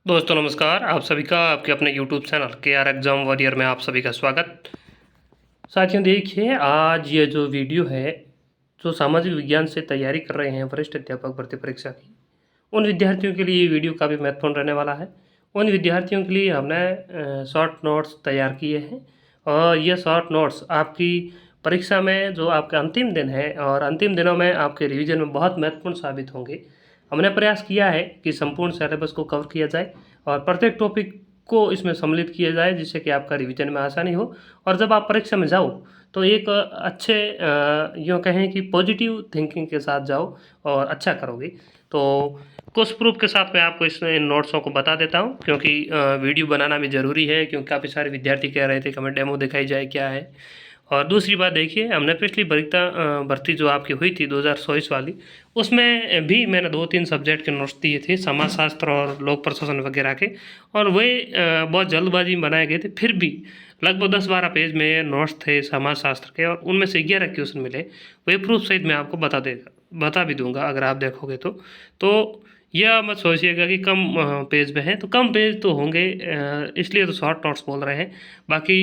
दोस्तों नमस्कार। आप सभी का आपके अपने YouTube channel KR exam warrior में आप सभी का स्वागत। साथियों देखिए, आज ये जो वीडियो है, जो सामाजिक विज्ञान से तैयारी कर रहे हैं वरिष्ठ अध्यापक भर्ती परीक्षा की, उन विद्यार्थियों के लिए ये वीडियो काफ़ी महत्वपूर्ण रहने वाला है। उन विद्यार्थियों के लिए हमने शॉर्ट नोट्स तैयार किए हैं और ये शॉर्ट नोट्स आपकी परीक्षा में जो आपका अंतिम दिन है और अंतिम दिनों में आपके रिवीजन में बहुत महत्वपूर्ण साबित होंगे। हमने प्रयास किया है कि संपूर्ण सिलेबस को कवर किया जाए और प्रत्येक टॉपिक को इसमें सम्मिलित किया जाए, जिससे कि आपका रिवीजन में आसानी हो और जब आप परीक्षा में जाओ तो एक अच्छे यूँ कहें कि पॉजिटिव थिंकिंग के साथ जाओ और अच्छा करोगे। तो कुछ प्रूफ के साथ मैं आपको इन नोट्सों को बता देता हूँ, क्योंकि वीडियो बनाना भी ज़रूरी है, क्योंकि काफ़ी सारे विद्यार्थी कह रहे थे कि हमें डेमो दिखाई जाए क्या है। और दूसरी बात देखिए, हमने पिछली भर्ती जो आपकी हुई थी 2024 वाली, उसमें भी मैंने 2-3 सब्जेक्ट के नोट्स दिए थे, समाजशास्त्र और लोक प्रशासन वगैरह के, और वे बहुत जल्दबाजी में बनाए गए थे। फिर भी लगभग 10-12 पेज में नोट्स थे समाजशास्त्र के, और उनमें से 11 क्वेश्चन मिले। वे प्रूफ सहित मैं आपको बता भी दूंगा अगर आप देखोगे तो यह मत सोचिएगा कि कम पेज में है, तो कम पेज तो होंगे, इसलिए तो शॉर्ट नोट्स बोल रहे हैं। बाकी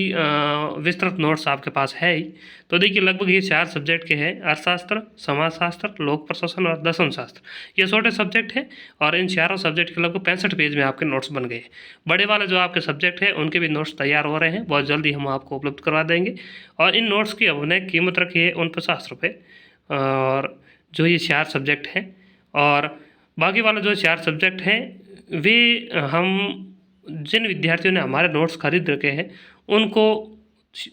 विस्तृत नोट्स आपके पास है ही। तो देखिए, लगभग ये 4 सब्जेक्ट के हैं: अर्थशास्त्र, समाजशास्त्र, लोक प्रशासन और दर्शन शास्त्र। ये छोटे सब्जेक्ट हैं और इन चारों सब्जेक्ट के लगभग 65 पेज में आपके नोट्स बन गए। बड़े वाले जो आपके सब्जेक्ट हैं उनके भी नोट्स तैयार हो रहे हैं, बहुत जल्दी हम आपको उपलब्ध करवा देंगे। और इन नोट्स की हमने कीमत रखी है 49 रुपये, और जो ये 4 सब्जेक्ट हैं। और बाकी वाले जो 4 सब्जेक्ट हैं, वे हम जिन विद्यार्थियों ने हमारे नोट्स खरीद रखे हैं उनको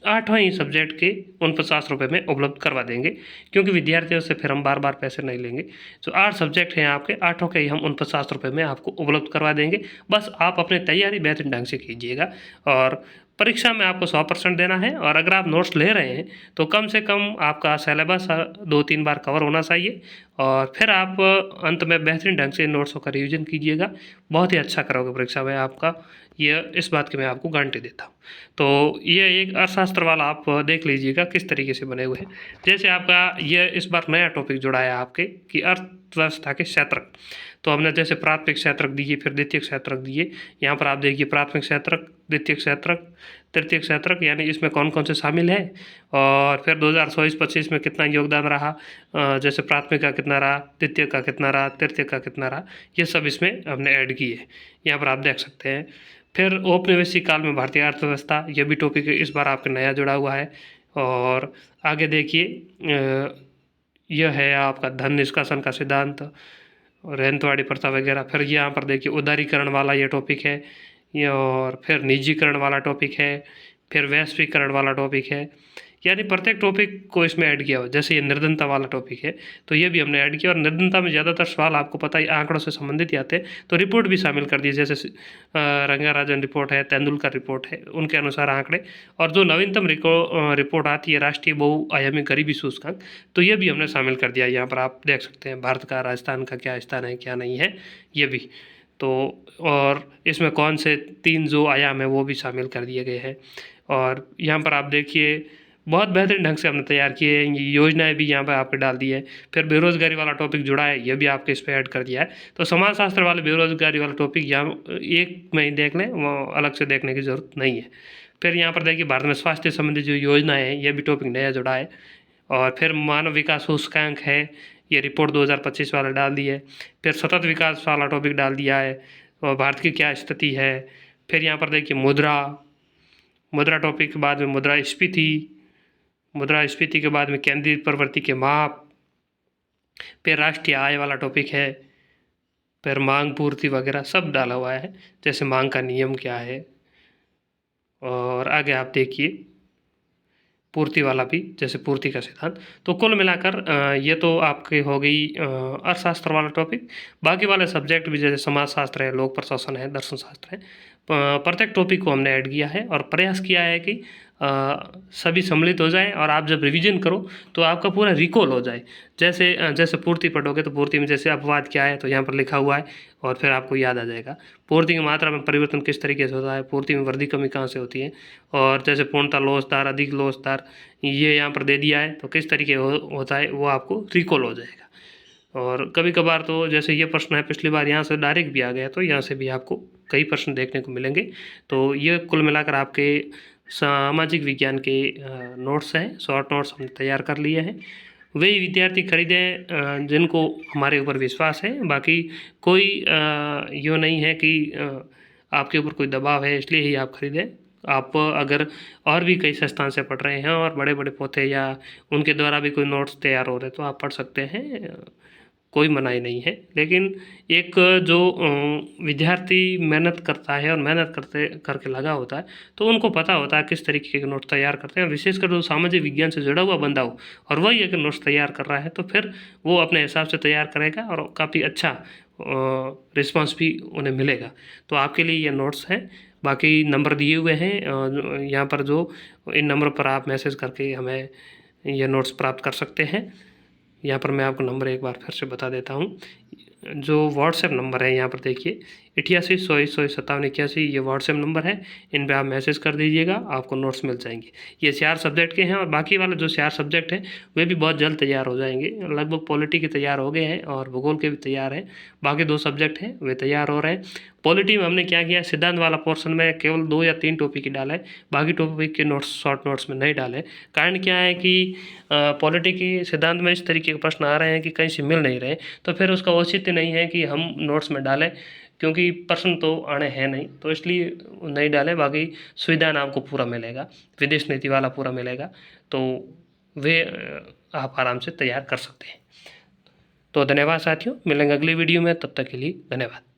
8वां ही सब्जेक्ट के 49 रुपये में उपलब्ध करवा देंगे, क्योंकि विद्यार्थियों से फिर हम बार बार पैसे नहीं लेंगे। जो 8 सब्जेक्ट हैं आपके, 8 के ही हम 49 रुपये में आपको उपलब्ध करवा देंगे। बस आप अपनी तैयारी बेहतरीन ढंग से कीजिएगा, और परीक्षा में आपको 100% देना है। और अगर आप नोट्स ले रहे हैं तो कम से कम आपका सिलेबस 2-3 बार कवर होना चाहिए, और फिर आप अंत में बेहतरीन ढंग से नोट्सों का रिवीजन कीजिएगा। बहुत ही अच्छा करोगे परीक्षा में, आपका ये इस बात की मैं आपको गारंटी देता हूँ। तो ये एक अर्थशास्त्र वाला आप देख लीजिएगा किस तरीके से बने हुए हैं। जैसे आपका ये इस बार नया टॉपिक जुड़ा है आपके कि अर्थव्यवस्था के क्षेत्रक। तो हमने जैसे प्राथमिक क्षेत्रक दिए, फिर द्वितीय क्षेत्रक दिए। यहाँ पर आप देखिए, प्राथमिक क्षेत्रक, द्वितीय क्षेत्रक, तृतीय क्षेत्रक, यानी इसमें कौन कौन से शामिल हैं, और फिर 2024-25 में कितना योगदान रहा, जैसे प्राथमिक का कितना रहा, द्वितीय का कितना रहा, तृतीय का कितना रहा, ये सब इसमें हमने ऐड किए। यहाँ पर आप देख सकते हैं। फिर औपनिवेशिक काल में भारतीय अर्थव्यवस्था, ये भी टॉपिक इस बार आपके नया जुड़ा हुआ है। और आगे देखिए, यह है आपका धन निष्कासन का सिद्धांत, रेंतवाड़ी प्रथा वगैरह। फिर यहाँ पर देखिए, उदारीकरण वाला ये टॉपिक है, ये, और फिर निजीकरण वाला टॉपिक है, फिर वैश्वीकरण वाला टॉपिक है। यानी प्रत्येक टॉपिक को इसमें ऐड किया हुआ। जैसे ये निर्धनता वाला टॉपिक है, तो ये भी हमने ऐड किया। और निर्धनता में ज़्यादातर सवाल आपको पता ही आंकड़ों से संबंधित ही आते हैं, तो रिपोर्ट भी शामिल कर दी। जैसे रंगाराजन रिपोर्ट है, तेंदुलकर रिपोर्ट है, उनके अनुसार आंकड़े। और जो नवीनतम रिपोर्ट आती है, राष्ट्रीय बहुआयामी गरीबी सूचकांक, तो ये भी हमने शामिल कर दिया। यहाँ पर आप देख सकते हैं भारत का, राजस्थान का क्या स्थान है क्या नहीं है, ये भी। तो और इसमें कौन से 3 जो आयाम है वो भी शामिल कर दिए गए हैं। और यहाँ पर आप देखिए, बहुत बेहतरीन ढंग से हमने तैयार किए हैं। ये योजनाएं भी यहाँ पर आपके डाल दी है। फिर बेरोजगारी वाला टॉपिक जुड़ा है, ये भी आपके इस पर ऐड कर दिया है। तो समाजशास्त्र वाले बेरोजगारी वाला टॉपिक यहाँ एक में ही देख लें, वो अलग से देखने की ज़रूरत नहीं है। फिर यहाँ पर देखिए, भारत में स्वास्थ्य संबंधी जो योजनाएँ हैं, ये भी टॉपिक नया जुड़ा है। और फिर मानव विकास सूचकांक है, ये रिपोर्ट 2025 वाला डाल दी है। फिर सतत विकास वाला टॉपिक डाल दिया है, और भारत की क्या स्थिति है। फिर यहाँ पर देखिए, मुद्रा टॉपिक के बाद में मुद्रास्फीति के बाद में केंद्रीय प्रवृत्ति के माप। फिर राष्ट्रीय आय वाला टॉपिक है। फिर मांग पूर्ति वगैरह सब डाला हुआ है, जैसे मांग का नियम क्या है। और आगे आप देखिए, पूर्ति वाला भी, जैसे पूर्ति का सिद्धांत। तो कुल मिलाकर ये तो आपकी हो गई अर्थशास्त्र वाला टॉपिक। बाकी वाले सब्जेक्ट भी, जैसे समाजशास्त्र है, लोक प्रशासन है, दर्शन शास्त्र है, प्रत्येक टॉपिक को हमने ऐड किया है और प्रयास किया है कि सभी सम्मिलित हो जाए, और आप जब रिवीजन करो तो आपका पूरा रिकॉल हो जाए। जैसे पूर्ति पढ़ोगे तो पूर्ति में जैसे अपवाद क्या है, तो यहाँ पर लिखा हुआ है, और फिर आपको याद आ जाएगा। पूर्ति की मात्रा में परिवर्तन किस तरीके से होता है, पूर्ति में वृद्धि कमी कहाँ से होती है, और जैसे पूर्णता लोचदार, अधिक लोचदार, ये यहाँ पर दे दिया है, तो किस तरीके होता है वो आपको रिकॉल हो जाएगा। और कभी कभार तो जैसे ये प्रश्न है पिछली बार यहाँ से डायरेक्ट भी आ गया, तो यहाँ से भी आपको कई प्रश्न देखने को मिलेंगे। तो ये कुल मिलाकर आपके सामाजिक विज्ञान के नोट्स हैं, शॉर्ट नोट्स हमने तैयार कर लिए हैं। वही विद्यार्थी खरीदें जिनको हमारे ऊपर विश्वास है। बाकी कोई यो नहीं है कि आपके ऊपर कोई दबाव है इसलिए ही आप खरीदें। आप अगर और भी कई संस्थान से पढ़ रहे हैं और बड़े बड़े पोते या उनके द्वारा भी कोई नोट्स तैयार हो रहे तो आप पढ़ सकते हैं, कोई मनाही नहीं है। लेकिन एक जो विद्यार्थी मेहनत करता है और मेहनत करते करके लगा होता है तो उनको पता होता है किस तरीके के नोट्स तैयार करते हैं। विशेषकर जो सामाजिक विज्ञान से जुड़ा हुआ बंदा हो और वही अगर नोट्स तैयार कर रहा है तो फिर वो अपने हिसाब से तैयार करेगा और काफ़ी अच्छा रिस्पांस भी उन्हें मिलेगा। तो आपके लिए ये नोट्स हैं। बाकी नंबर दिए हुए हैं यहाँ पर, जो इन नंबर पर आप मैसेज करके हमें ये नोट्स प्राप्त कर सकते हैं। यहाँ पर मैं आपको नंबर एक बार फिर से बता देता हूँ। जो व्हाट्सएप नंबर है यहाँ पर देखिए 88 100 100 57 81, ये व्हाट्सएप नंबर है। इन पे आप मैसेज कर दीजिएगा, आपको नोट्स मिल जाएंगे। ये 4 सब्जेक्ट के हैं और बाकी वाले जो 4 सब्जेक्ट हैं वे भी बहुत जल्द तैयार हो जाएंगे। लगभग पॉलिटी के तैयार हो गए हैं और भूगोल के भी तैयार हैं। बाकी 2 सब्जेक्ट हैं वे तैयार हो रहे हैं। पॉलिटी में हमने क्या किया, सिद्धांत वाला पोर्शन में केवल 2 या 3 टॉपिक ही डाला है, बाकी टॉपिक के नोट्स शॉर्ट नोट्स में नहीं डाले। कारण क्या है कि पॉलिटी की सिद्धांत में इस तरीके के प्रश्न आ रहे हैं कि कहीं से मिल नहीं रहे, तो फिर उसका औचित्य नहीं है कि हम नोट्स में डालें, क्योंकि प्रश्न तो आने हैं नहीं, तो इसलिए नहीं डालें। बाकी सुविधान आपको पूरा मिलेगा, विदेश नीति वाला पूरा मिलेगा, तो वे आप आराम से तैयार कर सकते हैं। तो धन्यवाद साथियों, मिलेंगे अगली वीडियो में, तब तक के लिए धन्यवाद।